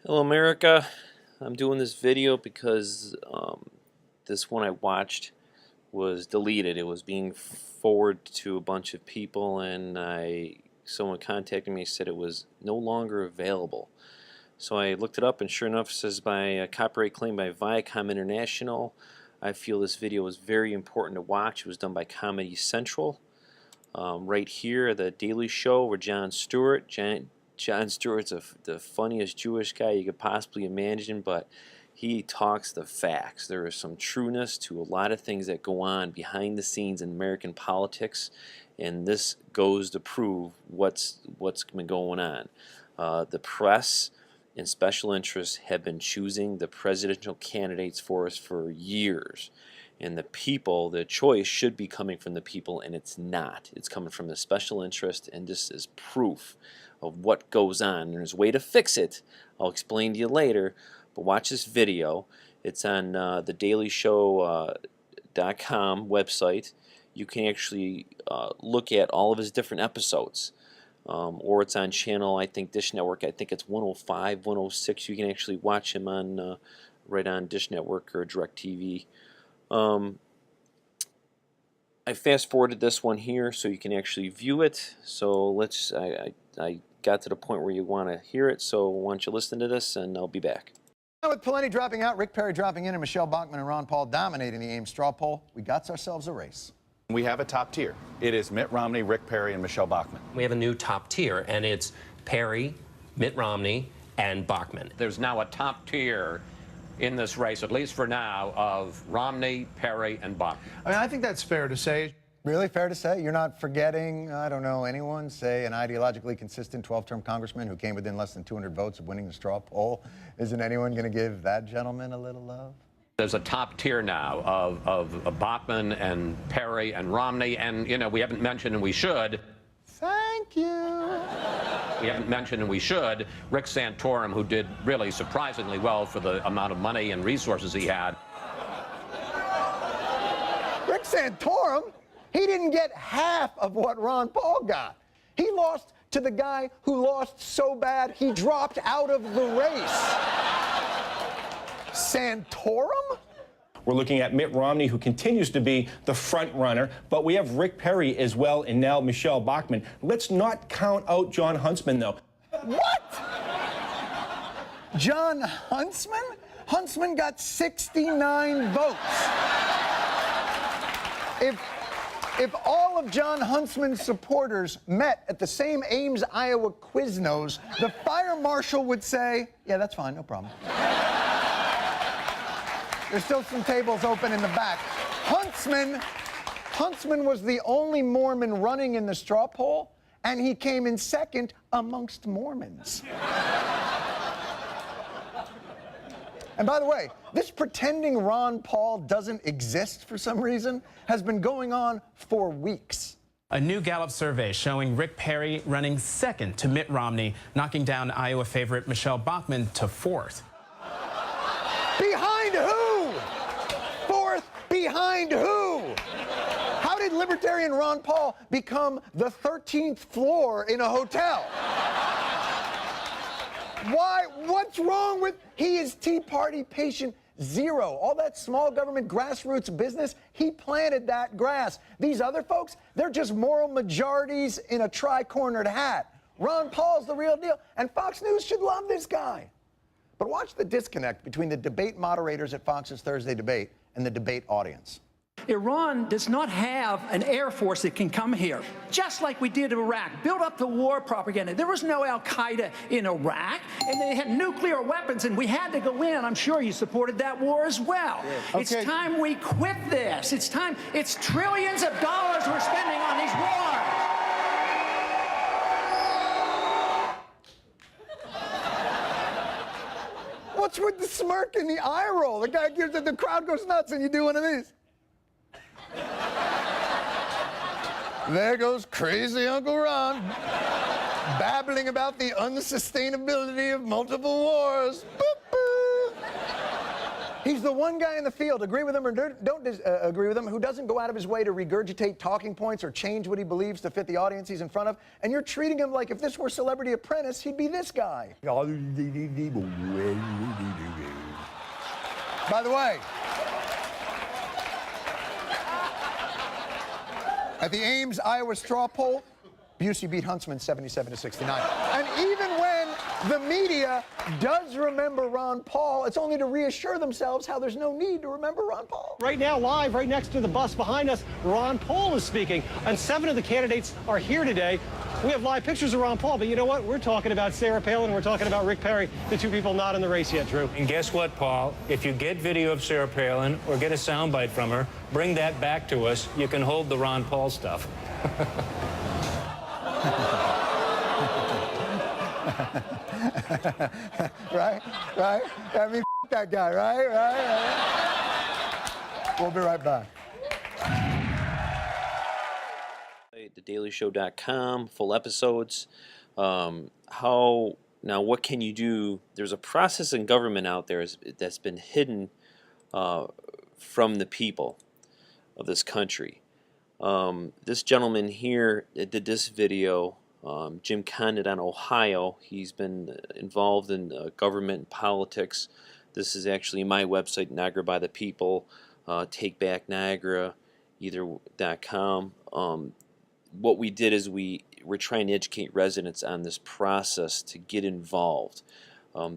Hello America, I'm doing this video because this one I watched was deleted. It was being forwarded to a bunch of people and someone contacted me and said it was no longer available. So I looked it up and sure enough it says by a copyright claim by Viacom International. I feel this video was very important to watch. It was done by Comedy Central. Right here, The Daily Show with Jon Stewart. Jon Stewart's the funniest Jewish guy you could possibly imagine, but he talks the facts. There is some trueness to a lot of things that go on behind the scenes in American politics, and this goes to prove what's been going on. The press and special interests have been choosing the presidential candidates for us for years. And the people, the choice should be coming from the people, and it's not. It's coming from the special interest, and this is proof of what goes on. There's a way to fix it. I'll explain to you later, but watch this video. It's on the dailyshow.com website. You can actually look at all of his different episodes. Or it's on channel, I think, Dish Network. I think it's 105, 106. You can actually watch him on right on Dish Network or DirecTV. I fast forwarded this one here so you can actually view it. So I got to the point where you want to hear it, so why don't you listen to this and I'll be back. With Pawlenty dropping out, Rick Perry dropping in, and Michelle Bachmann and Ron Paul dominating the Ames straw poll, we got ourselves a race. We have a top tier. It is Mitt Romney, Rick Perry, and Michelle Bachmann. We have a new top tier, and it's Perry, Mitt Romney, and Bachmann. There's now a top tier in this race, at least for now, of Romney, Perry, and Bachmann. I mean, I think that's fair to say. Really fair to say? You're not forgetting, I don't know, anyone, say an ideologically consistent 12-term congressman who came within less than 200 votes of winning the straw poll? Isn't anyone going to give that gentleman a little love? There's a top tier now of Bachmann and Perry and Romney, and, you know, we haven't mentioned, and we should. Thank you. We haven't mentioned, and we should, Rick Santorum, who did really surprisingly well for the amount of money and resources he had. Rick Santorum? He didn't get half of what Ron Paul got. He lost to the guy who lost so bad he dropped out of the race. Santorum? We're looking at Mitt Romney, who continues to be the front runner, but we have Rick Perry as well, and now Michelle Bachmann. Let's not count out Jon Huntsman, though. What? Jon Huntsman? Huntsman got 69 votes. If all of Jon Huntsman's supporters met at the same Ames, Iowa Quiznos, the fire marshal would say, yeah, that's fine, no problem. There's still some tables open in the back. Huntsman was the only Mormon running in the straw poll, and he came in second amongst Mormons. And by the way, this pretending Ron Paul doesn't exist for some reason has been going on for weeks. A new Gallup survey showing Rick Perry running second to Mitt Romney, knocking down Iowa favorite Michelle Bachmann to fourth. Behind who? Fourth behind who? How did Libertarian Ron Paul become the 13th floor in a hotel? Why? What's wrong with... He is Tea Party patient zero. All that small government grassroots business, he planted that grass. These other folks, they're just moral majorities in a tri-cornered hat. Ron Paul's the real deal, and Fox News should love this guy. But watch the disconnect between the debate moderators at Fox's Thursday debate and the debate audience. Iran does not have an air force that can come here, just like we did in Iraq. Build up the war propaganda. There was no Al-Qaeda in Iraq, and they had nuclear weapons, and we had to go in. I'm sure you supported that war as well. Yeah. Okay. It's time we quit this. It's time. It's trillions of dollars we're spending on these wars. What's with the smirk and the eye roll? The guy gives it, the crowd goes nuts, and you do one of these. There goes crazy Uncle Ron, babbling about the unsustainability of multiple wars. Boop, boop. He's the one guy in the field, agree with him or don't agree with him, who doesn't go out of his way to regurgitate talking points or change what he believes to fit the audience he's in front of. And you're treating him like if this were Celebrity Apprentice, he'd be this guy. By the way, at the Ames, Iowa straw poll, Busey beat Huntsman 77-69. And even when the media does remember Ron Paul, it's only to reassure themselves how there's no need to remember Ron Paul. Right now, live, right next to the bus behind us, Ron Paul is speaking, and 7 of the candidates are here today. We have live pictures of Ron Paul, but you know what? We're talking about Sarah Palin, we're talking about Rick Perry, the 2 people not in the race yet, Drew. And guess what, Paul? If you get video of Sarah Palin or get a soundbite from her, bring that back to us. You can hold the Ron Paul stuff. Right? I mean, that guy, right? We'll be right back. TheDailyShow.com, full episodes. Now, what can you do? There's a process in government out there that's been hidden from the people of this country. This gentleman here did this video, Jim Condit on Ohio. He's been involved in government and politics. This is actually my website, Niagara by the People, takebackniagara.com. What we did is we're trying to educate residents on this process to get involved.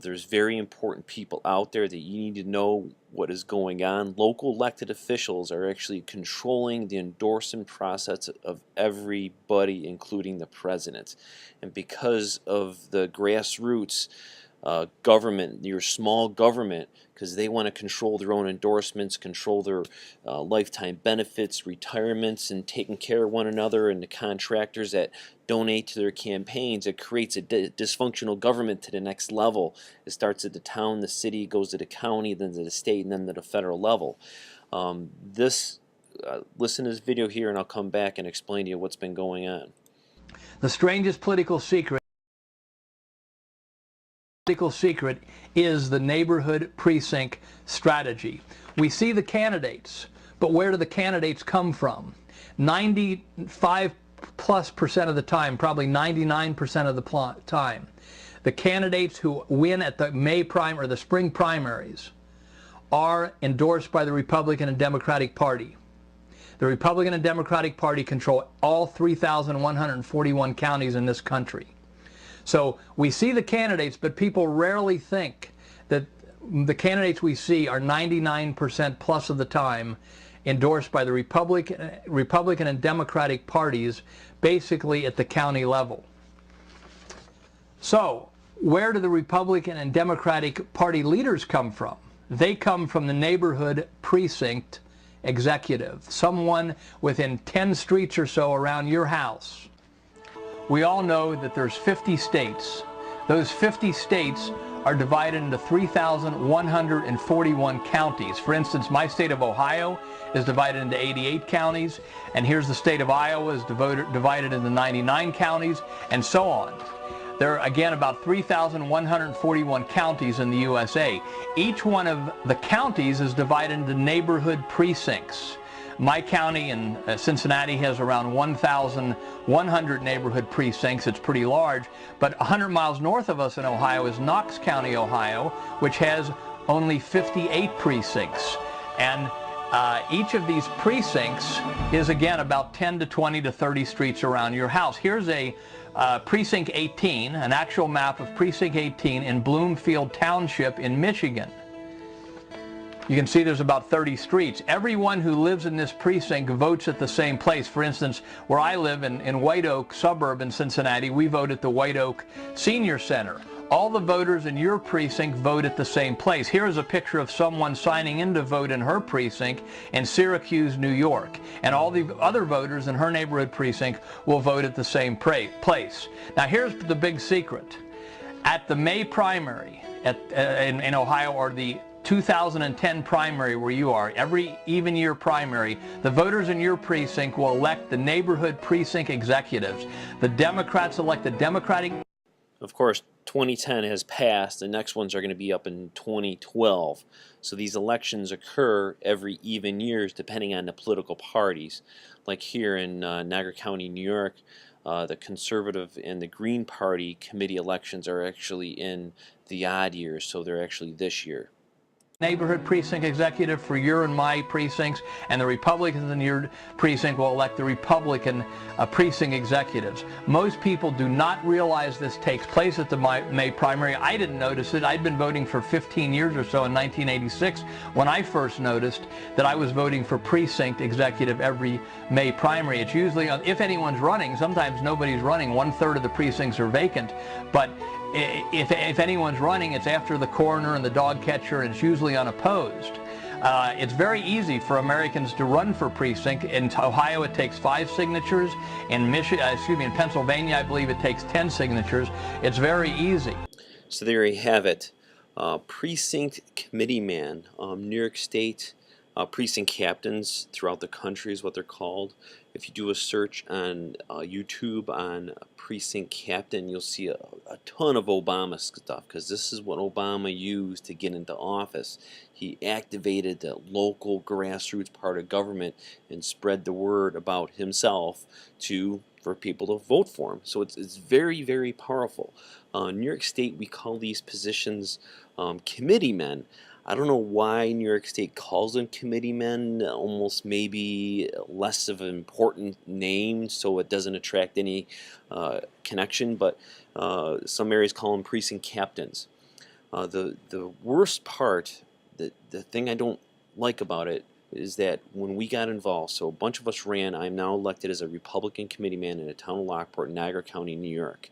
There's very important people out there that you need to know what is going on. Local elected officials are actually controlling the endorsement process of everybody, including the president. And because of the grassroots government, your small government, because they want to control their own endorsements, control their lifetime benefits, retirements, and taking care of one another, and the contractors that donate to their campaigns, it creates a dysfunctional government to the next level. It starts at the town, the city, goes to the county, then to the state, and then to the federal level. Listen to this video here, and I'll come back and explain to you what's been going on. The strangest political secret is the neighborhood precinct strategy. We see the candidates, but where do the candidates come from? 95+% of the time, probably 99% of the time, the candidates who win at the May prime or the spring primaries are endorsed by the Republican and Democratic Party. The Republican and Democratic Party control all 3,141 counties in this country. So we see the candidates, but people rarely think that the candidates we see are 99% plus of the time endorsed by the Republican and Democratic parties, basically at the county level. So where do the Republican and Democratic Party leaders come from? They come from the neighborhood precinct executive, someone within 10 streets or so around your house. We all know that there's 50 states. Those 50 states are divided into 3,141 counties. For instance, my state of Ohio is divided into 88 counties, and here's the state of Iowa is divided into 99 counties, and so on. There are, again, about 3,141 counties in the USA. Each one of the counties is divided into neighborhood precincts. My county in Cincinnati has around 1,100 neighborhood precincts. It's pretty large. But 100 miles north of us in Ohio is Knox County, Ohio, which has only 58 precincts. And each of these precincts is, again, about 10 to 20 to 30 streets around your house. Here's a Precinct 18, an actual map of Precinct 18 in Bloomfield Township in Michigan. You can see there's about 30 streets. Everyone who lives in this precinct votes at the same place. For instance, where I live in White Oak suburb in Cincinnati, we vote at the White Oak Senior Center. All the voters in your precinct vote at the same place. Here is a picture of someone signing in to vote in her precinct in Syracuse, New York. And all the other voters in her neighborhood precinct will vote at the same place. Now here's the big secret. At the May primary in Ohio, or the 2010 primary where you are, every even year primary, the voters in your precinct will elect the neighborhood precinct executives. The Democrats elect the Democratic. Of course, 2010 has passed. The next ones are going to be up in 2012. So these elections occur every even years depending on the political parties. Like here in Niagara County, New York, the Conservative and the Green Party committee elections are actually in the odd years, so they're actually this year. Neighborhood precinct executive for your and my precincts, and the Republicans in your precinct will elect the Republican precinct executives. Most people do not realize this takes place at the May primary. I didn't notice it. I'd been voting for 15 years or so in 1986 when I first noticed that I was voting for precinct executive every May primary. It's usually, if anyone's running, sometimes nobody's running, 1/3 of the precincts are vacant, but if anyone's running, it's after the coroner and the dog catcher, and it's usually unopposed. It's very easy for Americans to run for precinct. In Ohio, it takes 5 signatures. In in Pennsylvania, I believe it takes 10 signatures. It's very easy. So there you have it. Precinct committeeman, New York State precinct captains throughout the country is what they're called. If you do a search on YouTube on precinct captain, you'll see a ton of Obama stuff, because this is what Obama used to get into office. He activated the local grassroots part of government and spread the word about himself for people to vote for him. So it's very, very powerful. New York State, we call these positions committeemen. I don't know why New York State calls them committeemen, almost maybe less of an important name so it doesn't attract any connection, but some areas call them precinct captains. The worst part, the thing I don't like about it, is that when we got involved, so a bunch of us ran. I'm now elected as a Republican committeeman in the town of Lockport, Niagara County, New York.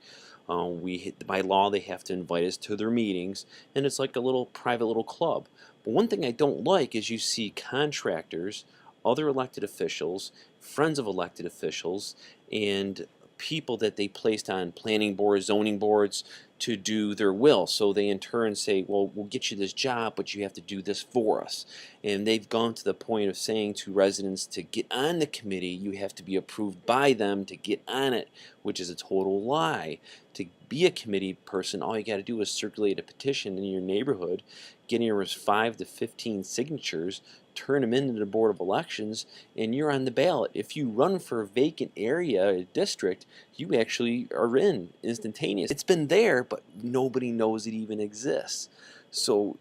By law, they have to invite us to their meetings, and it's like a little private little club. But one thing I don't like is you see contractors, other elected officials, friends of elected officials, and people that they placed on planning boards, zoning boards to do their will. So they in turn say, well, we'll get you this job, but you have to do this for us. And they've gone to the point of saying to residents, to get on the committee, you have to be approved by them to get on it, which is a total lie. To be a committee person, all you got to do is circulate a petition in your neighborhood, get your 5 to 15 signatures, turn them into the Board of Elections, and you're on the ballot. If you run for a vacant area, a district, you actually are in instantaneous. It's been there, but nobody knows it even exists. So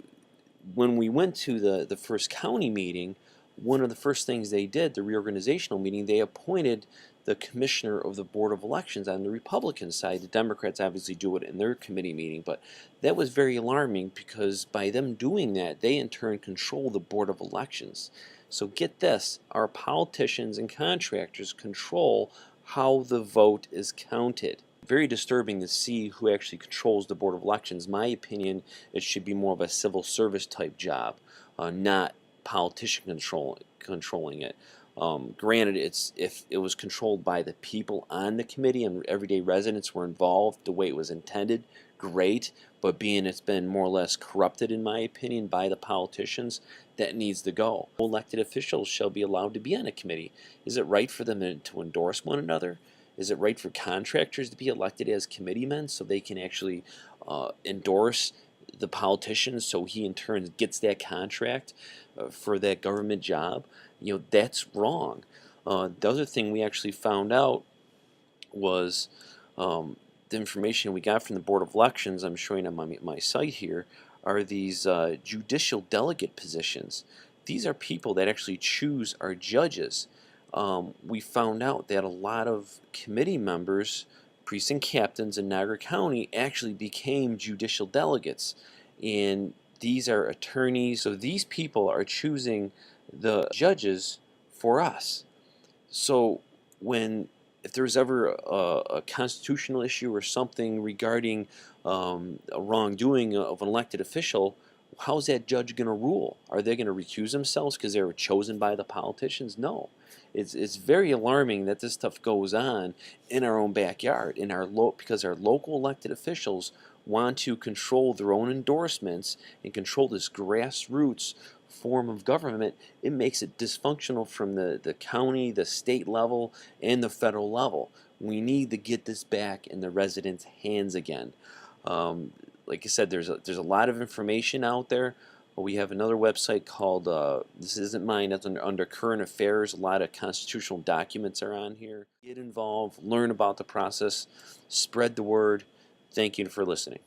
when we went to the first county meeting, one of the first things they did, the reorganizational meeting, they appointed the commissioner of the Board of Elections on the Republican side. The Democrats obviously do it in their committee meeting, but that was very alarming, because by them doing that, they in turn control the Board of Elections. So get this, our politicians and contractors control how the vote is counted. Very disturbing to see who actually controls the Board of Elections. My opinion, it should be more of a civil service type job, not politician controlling it. Granted, if it was controlled by the people on the committee and everyday residents were involved the way it was intended, great. But being it's been more or less corrupted, in my opinion, by the politicians, that needs to go. Elected officials shall be allowed to be on a committee. Is it right for them to endorse one another? Is it right for contractors to be elected as committeemen so they can actually endorse the politician, so he in turn gets that contract for that government job? You know, that's wrong. The other thing we actually found out was the information we got from the Board of Elections, I'm showing on my site here, are these judicial delegate positions. These are people that actually choose our judges. We found out that a lot of committee members, precinct captains in Niagara County, actually became judicial delegates. And these are attorneys, so these people are choosing the judges for us. So if there's ever a constitutional issue or something regarding a wrongdoing of an elected official, how's that judge going to rule? Are they going to recuse themselves because they were chosen by the politicians? No. It's very alarming that this stuff goes on in our own backyard, because our local elected officials want to control their own endorsements and control this grassroots form of government. It makes it dysfunctional from the county, the state level, and the federal level. We need to get this back in the residents' hands again. Like I said, there's a lot of information out there. We have another website called, this isn't mine, that's under current affairs. A lot of constitutional documents are on here. Get involved, learn about the process, spread the word. Thank you for listening.